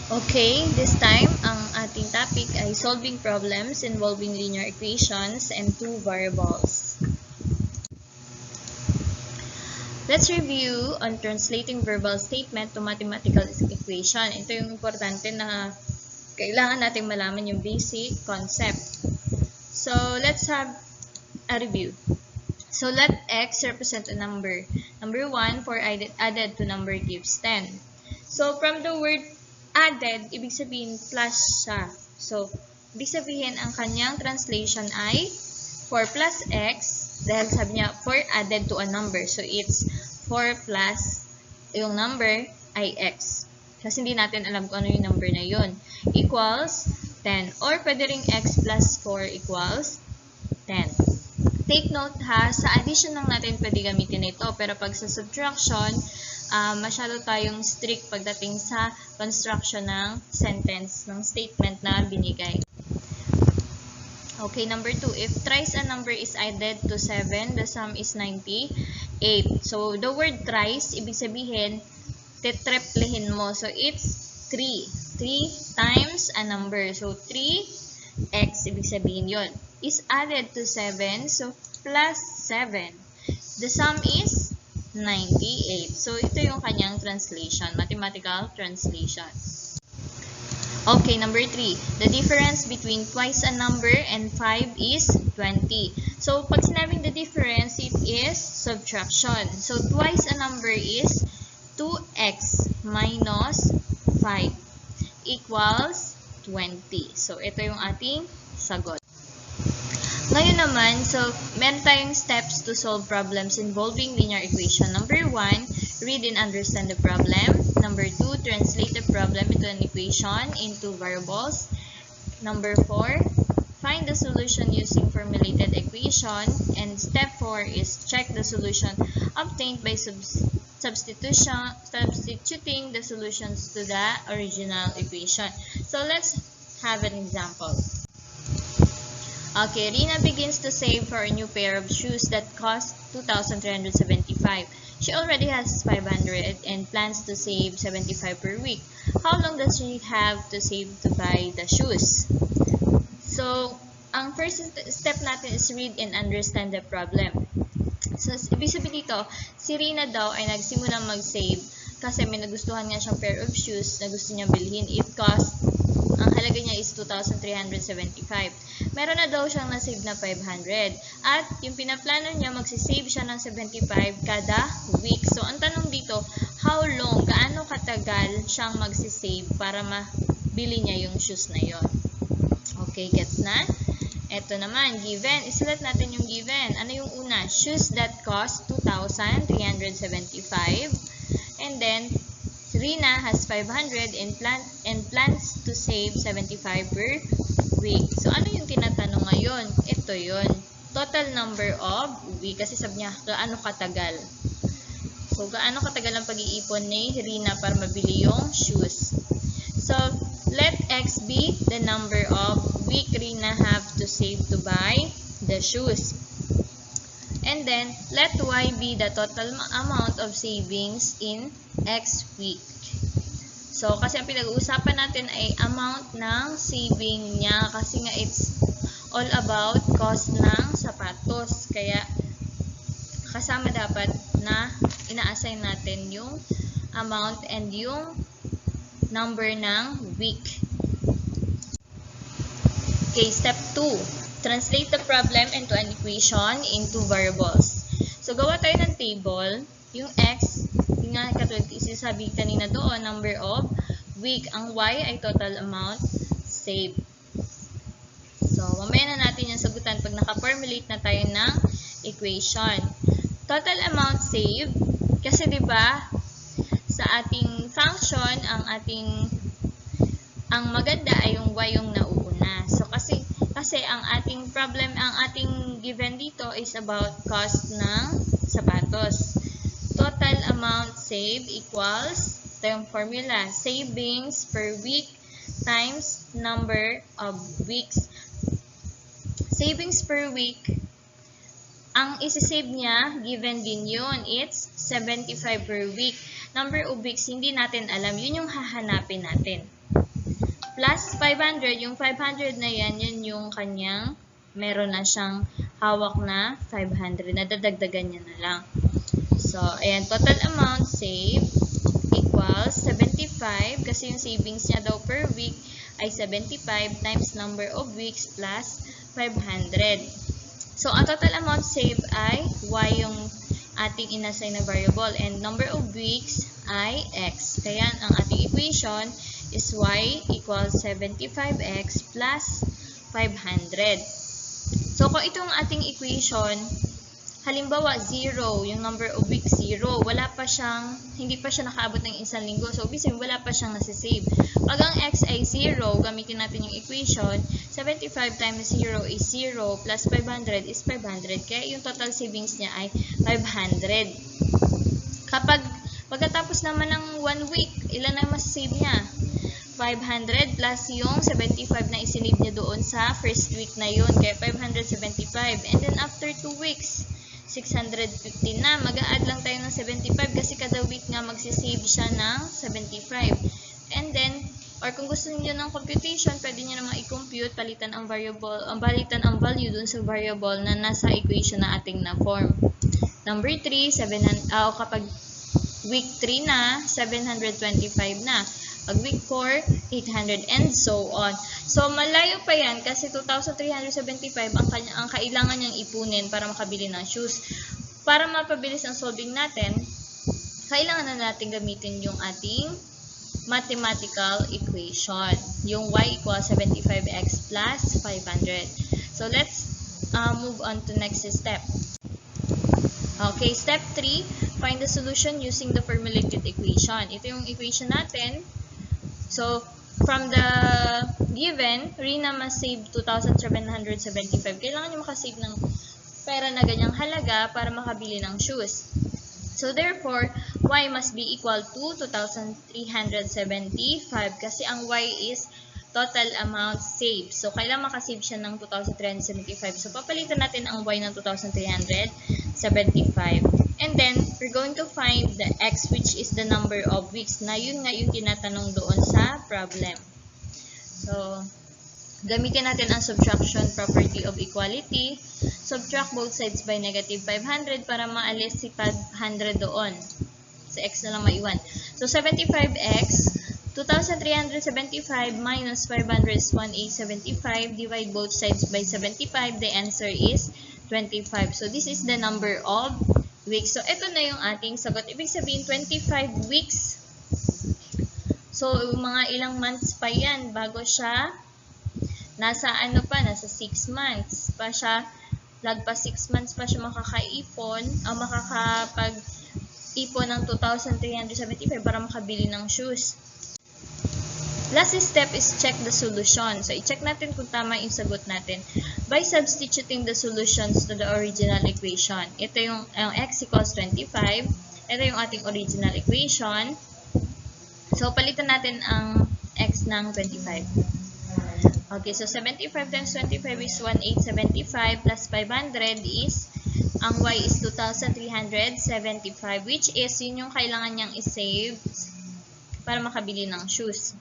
Okay, this time, ang ating topic ay solving problems involving linear equations and two variables. Let's review on translating verbal statement to mathematical equation. Ito yung importante na kailangan nating malaman yung basic concept. So, let's have a review. So, let x represent a number. Number 1, for added to number gives 10. So, from the word added, ibig sabihin plus siya. So, ibig sabihin ang kanyang translation ay 4 plus x, dahil sabi niya 4 added to a number. So, it's 4 plus yung number ay x. Kasi hindi natin alam kung ano yung number na yun. Equals 10. Or pwede ring x plus 4 equals 10. Take note ha, sa addition lang natin pwede gamitin ito. Pero pag sa subtraction, masyado tayong strict pagdating sa construction ng sentence, ng statement na binigay. Okay, number 2. If thrice a number is added to 7, the sum is 98. So, the word thrice, ibig sabihin, tetreplehin mo. So, it's 3. 3 times a number. So, 3x, ibig sabihin yon is added to 7. So, plus 7. The sum is 98. So, ito yung kanyang translation, mathematical translation. Okay, number 3. The difference between twice a number and 5 is 20. So, pag sinabing the difference, it is subtraction. So, twice a number is 2x minus 5 equals 20. So, ito yung ating sagot. Ngayon naman, so, meron tayong steps to solve problems involving linear equation. Number 1, read and understand the problem. Number 2, translate the problem into an equation into variables. Number 4, find the solution using formulated equation. And step 4 is check the solution obtained by substituting the solutions to the original equation. So, let's have an example. Okay, Rina begins to save for a new pair of shoes that cost 2,375. She already has 500 and plans to save 75 per week. How long does she have to save to buy the shoes? So, ang first step natin is read and understand the problem. So, ibig sabihin dito, si Rina daw ay nagsimulang mag-save kasi may nagustuhan nga siyang pair of shoes na gusto niya bilhin. Ang halaga niya is 2,375. Meron na daw siyang nasave na 500. At yung pinaplano niya, magsisave siya ng 75 kada week. So, ang tanong dito, how long, gaano katagal siyang magsisave para mabili niya yung shoes na yon? Okay, gets na? Ito naman, given. Isulat natin yung given. Ano yung una? Shoes that cost 2,375. And then, Rina has 500 and plans to save 75 per week. So, ano yung tinatanong ngayon? Ito yun. Total number of week. Kasi sabi niya, gaano katagal. So, gaano katagal ang pag-iipon ni Rina para mabili yung shoes. So, let X be the number of week Rina have to save to buy the shoes. And then, let Y be the total amount of savings in X week. So, kasi ang pinag-uusapan natin ay amount ng saving niya. Kasi nga, it's all about cost ng sapatos. Kaya, kasama dapat na ina-assign natin yung amount and yung number ng week. Okay, step 2. Translate the problem into an equation into variables. So, gawa tayo ng table. Yung x, yung nga katulad isasabi kanina doon, number of week. Ang y ay total amount saved. So, mamaya na natin yung sagutan pag naka-formulate na tayo ng equation. Total amount saved, kasi diba, sa ating function, ang maganda ay yung y yung nauuna. So, kasi ang ating problem, ang ating given dito is about cost ng sapatos. Total amount saved equals, ito yung formula, savings per week times number of weeks. Savings per week, ang isi-save niya, given din yun, it's 75 per week. number of weeks, hindi natin alam. Yun yung hahanapin natin. Plus 500, yung 500 na yan, yan yung kanyang, meron na siyang hawak na 500. Nadadagdagan niya na lang. So, ayan, total amount saved equals 75 kasi yung savings niya daw per week ay 75 times number of weeks plus 500. So, ang total amount saved ay y yung ating inassign na variable and number of weeks ay x. Kaya ang ating equation is y equals 75x plus 500. So, kung itong ating equation, halimbawa, 0, yung number of weeks 0, wala pa siyang, hindi pa siya nakaabot ng isang linggo. So, obviously, wala pa siyang nasisave. Pag ang x ay 0, gamitin natin yung equation, 75 times 0 is 0, plus 500 is 500. Kaya yung total savings niya ay 500. Kapag, pagkatapos naman ng 1 week, ilan na masasave niya? 500 plus yung 75 na isinave niya doon sa first week na yun. Kaya 575. And then, after 2 weeks, 650 na. Mag-a-add lang tayo ng 75 kasi kada week nga magsisave siya ng 75. And then, or kung gusto niyo ng computation, pwede niyo naman i-compute, palitan ang variable, palitan ang value dun sa variable na nasa equation na ating na-form. Number 3, kapag week 3 na, 725 na. Pag week 4, 800 and so on. So, malayo pa yan kasi 2,375 ang kailangan niyang ipunin para makabili ng shoes. Para mapabilis ang solving natin, kailangan na natin gamitin yung ating mathematical equation. Yung y equals 75x plus 500. So, let's move on to next step. Okay, step 3, find the solution using the formulated equation. Ito yung equation natin. So, from the given, Rina must save 2,775. Kailangan niyo makasave ng pera na ganyang halaga para makabili ng shoes. So, therefore, y must be equal to 2,375 kasi ang y is total amount saved. So, kailangan makasave siya ng 2,375. So, papalitan natin ang y ng 2,375. And then, we're going to find the x, which is the number of weeks. Na yun nga yung tinatanong doon sa problem. So, gamitin natin ang subtraction property of equality. Subtract both sides by negative 500 para maalis si 500 doon. Sa x na lang maiwan. So, 75x, 2,375 minus 500 is 1,875. Divide both sides by 75. The answer is 25. So, this is the number of weeks. So, ito na yung ating sagot. Ibig sabihin, 25 weeks. So, mga ilang months pa yan bago siya nasa nasa 6 months pa siya, lagpas 6 months pa siya makakaipon, makakapag-ipon ng 2,375 para makabili ng shoes. Last step is check the solution. So, i-check natin kung tama yung sagot natin by substituting the solutions to the original equation. Ito yung x equals 25. Ito yung ating original equation. So, palitan natin ang x ng 25. Okay, so 75 times 25 is 1,875 plus 500 is, ang y is 2,375, which is, yun yung kailangan niyang i-save para makabili ng shoes.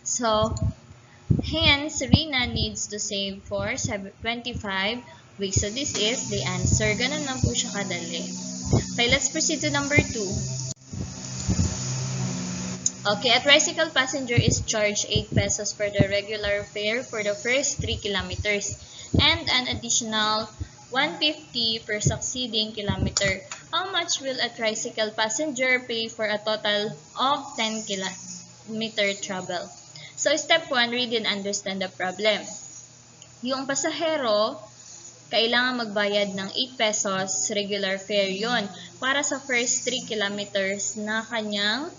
So, hence, Rina needs to save for 25 weeks. So, this is the answer. Ganun lang po siya kadali. Okay, let's proceed to number 2. Okay, a tricycle passenger is charged 8 pesos for the regular fare for the first 3 kilometers and an additional 150 per succeeding kilometer. How much will a tricycle passenger pay for a total of 10 kilometer travel? So, step 1, read and understand the problem. Yung pasahero, kailangan magbayad ng 8 pesos regular fare yon para sa first 3 kilometers na kanyang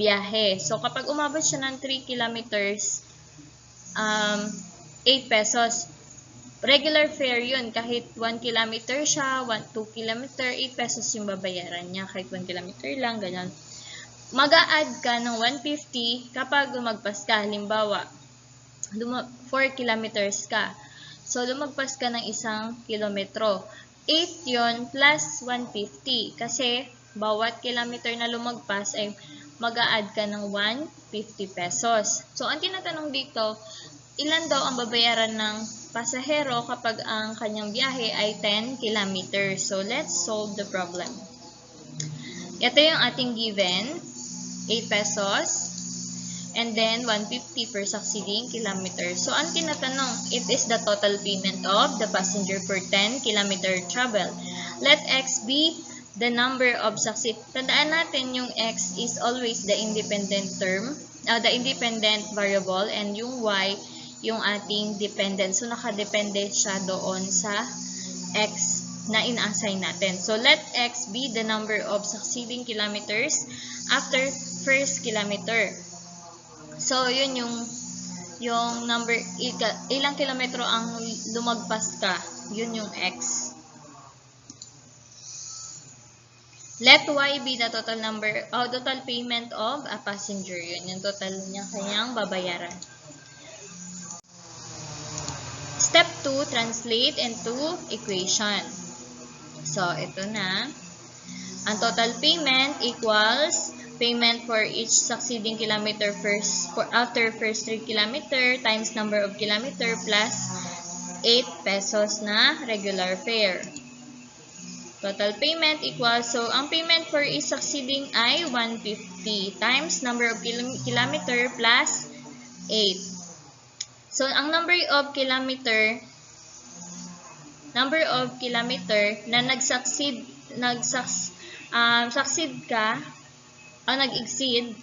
biyahe. So, kapag umabot siya ng 3 kilometers, 8 pesos. Regular fare yun. Kahit 1 kilometer siya, 2 kilometer, 8 pesos yung babayaran niya. Kahit 1 kilometer lang, ganyan. Mag-a-add ka ng 150 kapag lumagpas ka. Halimbawa, 4 kilometers ka. So, lumagpas ka ng 1 kilometro. 8 yon plus 150. Kasi, bawat kilometer na lumagpas ay mag-a-add ka ng 150 pesos. So, ang tinatanong dito, ilan daw ang babayaran ng pasahero kapag ang kanyang biyahe ay 10 kilometers? So, let's solve the problem. Ito yung ating given, 8 pesos, and then 150 per succeeding kilometer. So, ang tinatanong, it is the total payment of the passenger per 10 kilometer travel. Let X be the number of succeed. Tandaan natin yung X is always the independent term, the independent variable, and yung Y, yung ating dependent. So, nakadepende siya doon sa X na in-assign natin. So, let X be the number of succeeding kilometers after first kilometer. So, yun yung number, ilang kilometro ang lumagpas ka, yun yung X. Let Y be the total total payment of a passenger. Yun yung total niya kanyang babayaran. Step 2, translate into equation. So, ito na. Ang total payment equals payment for each succeeding kilometer after first 3 kilometer times number of kilometer plus 8 pesos na regular fare. Total payment equals, so ang payment for each succeeding ay 150 times number of kilometer plus 8. So, ang number of kilometer na nag-exceed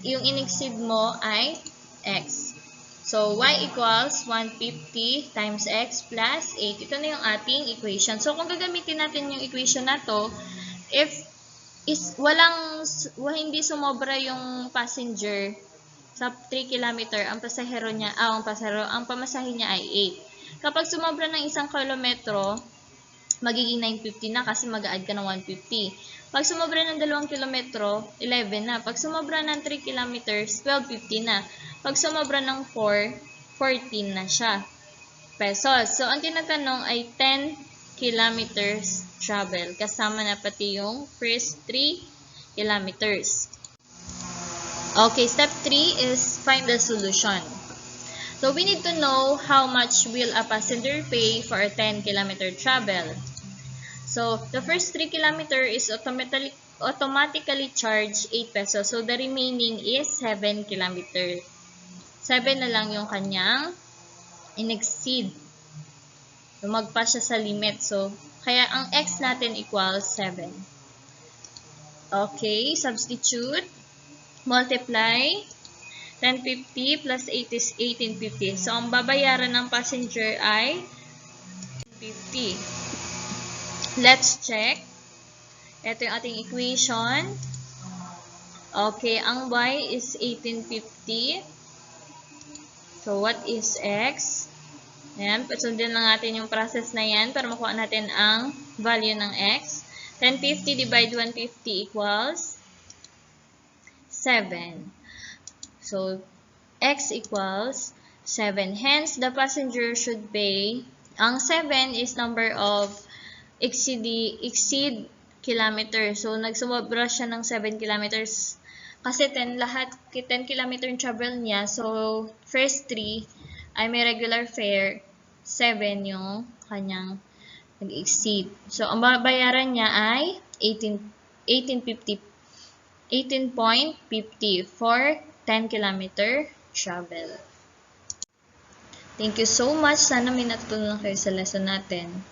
yung in-exceed mo ay X. So, Y equals 150 times X plus 8. Ito na yung ating equation. So, kung gagamitin natin yung equation na to, if hindi sumobra yung passenger sa 3 kilometer, ang pamasahe niya ay 8. Kapag sumobra ng 1 kilometro, magiging 950 na kasi mag-a-add ka ng 150. Pag sumobra ng 2 kilometro, 11 na. Pag sumobra ng 3 kilometers, 1250 na. Pag sumobra ng 4, 14 na siya. Pesos. So, ang tinatanong ay 10 kilometers travel. Kasama na pati yung first 3 kilometers. Okay, step 3 is find the solution. So, we need to know how much will a passenger pay for a 10 kilometer travel. So, the first 3 kilometer is automatically charged 8 pesos. So, the remaining is 7 kilometer. 7 na lang yung kanyang in-exceed. Lumagpas siya sa limit. So, kaya ang X natin equals 7. Okay, substitute. Multiply. 1050 plus 8 is 1850. So, ang babayaran ng passenger ay 50. Let's check. Ito yung ating equation. Okay, ang Y is 1850. So, what is X? Ayan, pasundin lang natin yung process na yan para makuha natin ang value ng X. 1050 divide 150 equals 7. So, X equals 7. Hence, the passenger should pay, ang 7 is number of exceed kilometers. So, nagsumobra siya ng 7 kilometers. Kasi 10 kilometer yung travel niya. So, first 3 ay may regular fare. 7 yung kanyang nag-exceed. So, ang babayaran niya ay 18.50 for 10 kilometer travel. Thank you so much. Sana may natutunan kayo sa lesson natin.